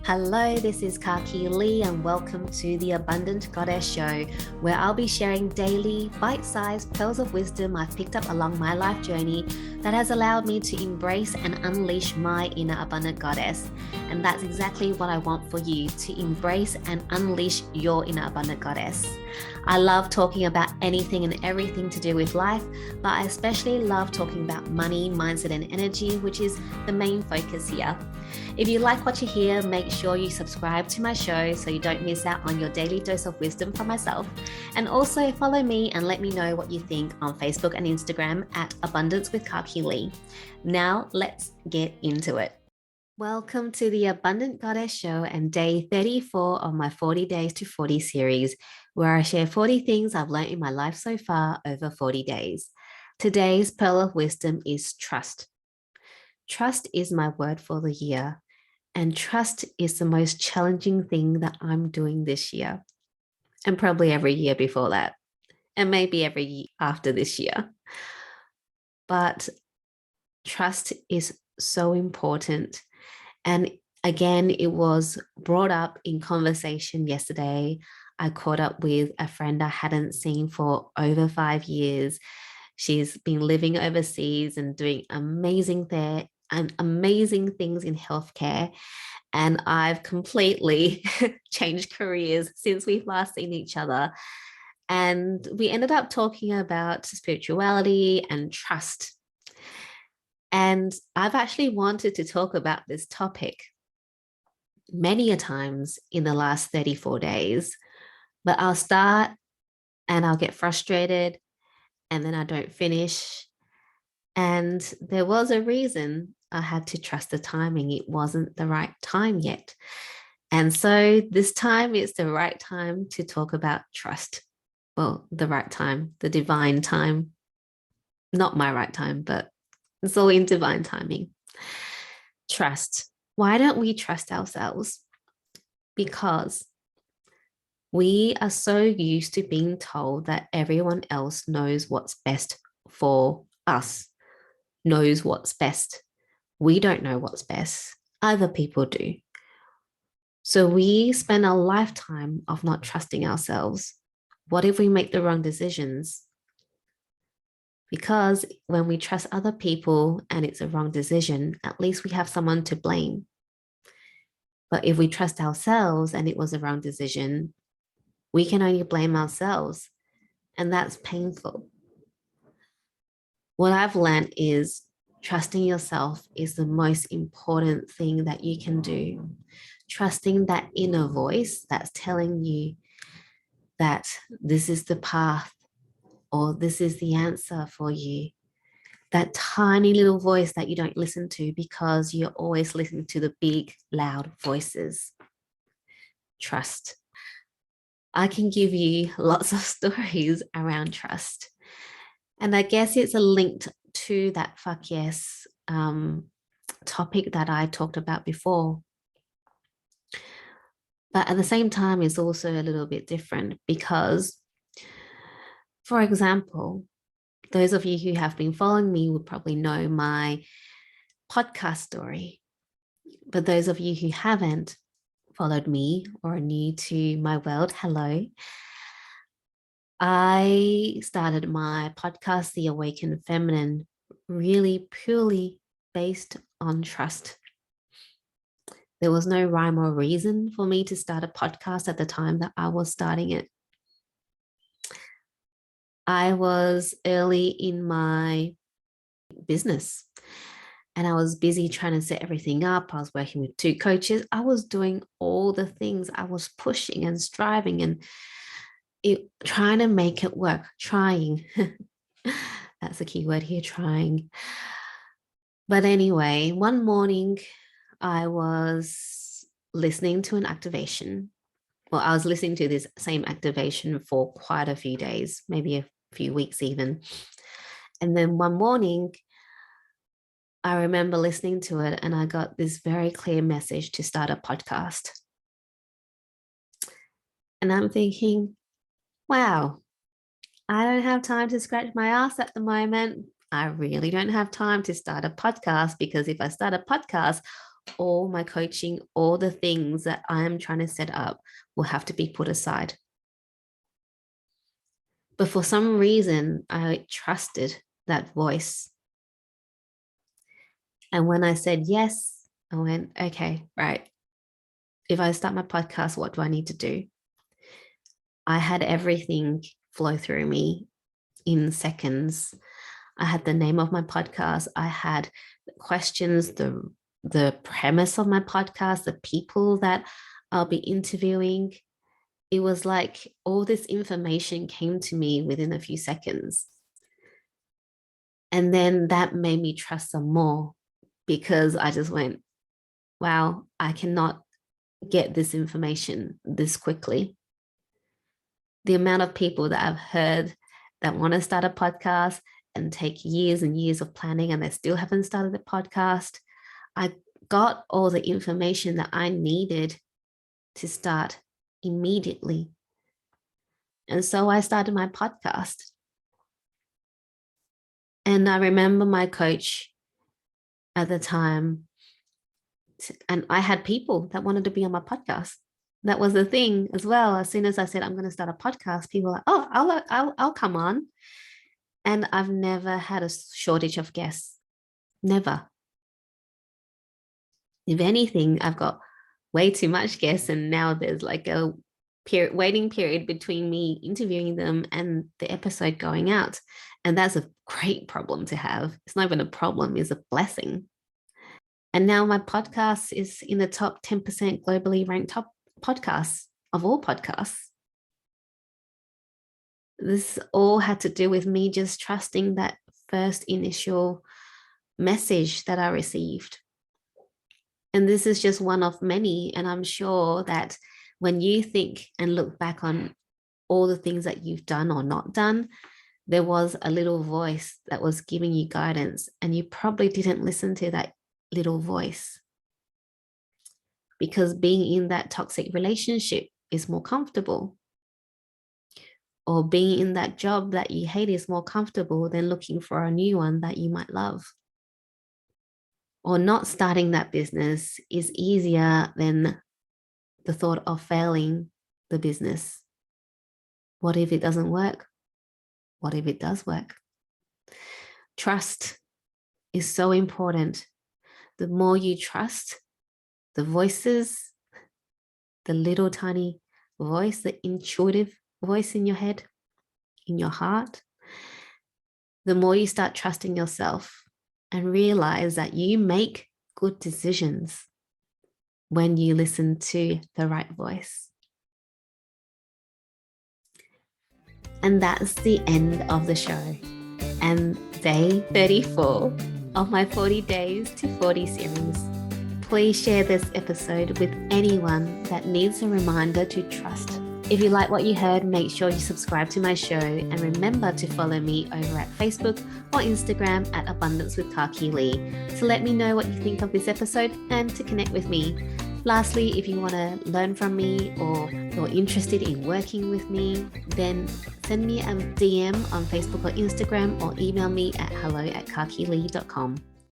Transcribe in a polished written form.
Hello, this is Kaki Lee, and welcome to the Abundant Goddess Show, where I'll be sharing daily, bite sized pearls of wisdom I've picked up along my life journey that has allowed me to embrace and unleash my inner abundant goddess. And that's exactly what I want for you, to embrace and unleash your inner abundant goddess. I love talking about anything and everything to do with life, but I especially love talking about money, mindset, and energy, which is the main focus here. If you like what you hear, make sure you subscribe to my show so you don't miss out on your daily dose of wisdom from myself. And also follow me and let me know what you think on Facebook and Instagram at Abundance with Kaki Lee. Now let's get into it. Welcome to the Abundant Goddess Show and day 34 of my 40 Days to 40 series, where I share 40 things I've learned in my life so far over 40 days. Today's pearl of wisdom is trust. Trust is my word for the year, and trust is the most challenging thing that I'm doing this year, and probably every year before that, and maybe every year after this year. But trust is so important. And again, it was brought up in conversation yesterday. I caught up with a friend I hadn't seen for over 5 years. She's been living overseas and doing amazing things in healthcare. And I've completely changed careers since we've last seen each other. And we ended up talking about spirituality and trust. And I've actually wanted to talk about this topic many a times in the last 34 days, but I'll start and I'll get frustrated and then I don't finish. And there was a reason I had to trust the timing. It wasn't the right time yet. And so this time it's the right time to talk about trust. Well, the right time, the divine time, not my right time, but it's all in divine timing. Trust. Why don't we trust ourselves? Because we are so used to being told that everyone else knows what's best for us, knows what's best. We don't know what's best. Other people do. So we spend a lifetime of not trusting ourselves. What if we make the wrong decisions? Because when we trust other people and it's a wrong decision, at least we have someone to blame. But if we trust ourselves and it was a wrong decision, we can only blame ourselves. And that's painful. What I've learned is trusting yourself is the most important thing that you can do. Trusting that inner voice that's telling you that this is the path or this is the answer for you. That tiny little voice that you don't listen to because you're always listening to the big, loud voices. Trust. I can give you lots of stories around trust. And I guess it's a link to that fuck yes topic that I talked about before. But at the same time, it's also a little bit different because, for example, those of you who have been following me would probably know my podcast story. But those of you who haven't followed me or are new to my world, hello. I started my podcast, The Awakened Feminine, really purely based on trust. There was no rhyme or reason for me to start a podcast at the time that I was starting it. I was early in my business and I was busy trying to set everything up. I was working with 2 coaches. I was doing all the things. I was pushing and striving and trying to make it work, trying. That's a key word here, trying. But anyway, one morning I was listening to an activation. Well, I was listening to this same activation for quite a few days, maybe a few weeks even. And then one morning, I remember listening to it and I got this very clear message to start a podcast. And I'm thinking, wow, I don't have time to scratch my ass at the moment. I really don't have time to start a podcast because if I start a podcast, all my coaching, all the things that I am trying to set up will have to be put aside. But for some reason, I trusted that voice. And when I said yes, I went, okay, right. If I start my podcast, what do I need to do? I had everything flow through me in seconds. I had the name of my podcast. I had the questions, the premise of my podcast, the people that I'll be interviewing. It was like all this information came to me within a few seconds. And then that made me trust them more, because I just went, wow, I cannot get this information this quickly. The amount of people that I've heard that want to start a podcast and take years and years of planning and they still haven't started a podcast. I got all the information that I needed to start immediately. And so I started my podcast. And I remember my coach at the time, and I had people that wanted to be on my podcast. That was the thing as well. As soon as I said I'm going to start a podcast, people were like, oh, I'll come on. And I've never had a shortage of guests. Never. If anything, I've got way too much guests, and now there's like a waiting period between me interviewing them and the episode going out. And that's a great problem to have. It's not even a problem, it's a blessing. And now my podcast is in the top 10% globally ranked top podcasts of all podcasts. This all had to do with me just trusting that first initial message that I received. And this is just one of many. And I'm sure that when you think and look back on all the things that you've done or not done, there was a little voice that was giving you guidance, and you probably didn't listen to that little voice, because being in that toxic relationship is more comfortable, or being in that job that you hate is more comfortable than looking for a new one that you might love, or not starting that business is easier than the thought of failing the business. What if it doesn't work? What if it does work? Trust is so important. The more you trust the voices, the little tiny voice, the intuitive voice in your head, in your heart, the more you start trusting yourself and realize that you make good decisions when you listen to the right voice. And that's the end of the show and day 34 of my 40 Days to 40 series. Please share this episode with anyone that needs a reminder to trust. If you like what you heard, make sure you subscribe to my show, and remember to follow me over at Facebook or Instagram at Abundance with Kaki Lee to let me know what you think of this episode and to connect with me. Lastly, if you want to learn from me or you're interested in working with me, then send me a DM on Facebook or Instagram, or email me at hello@kakilee.com.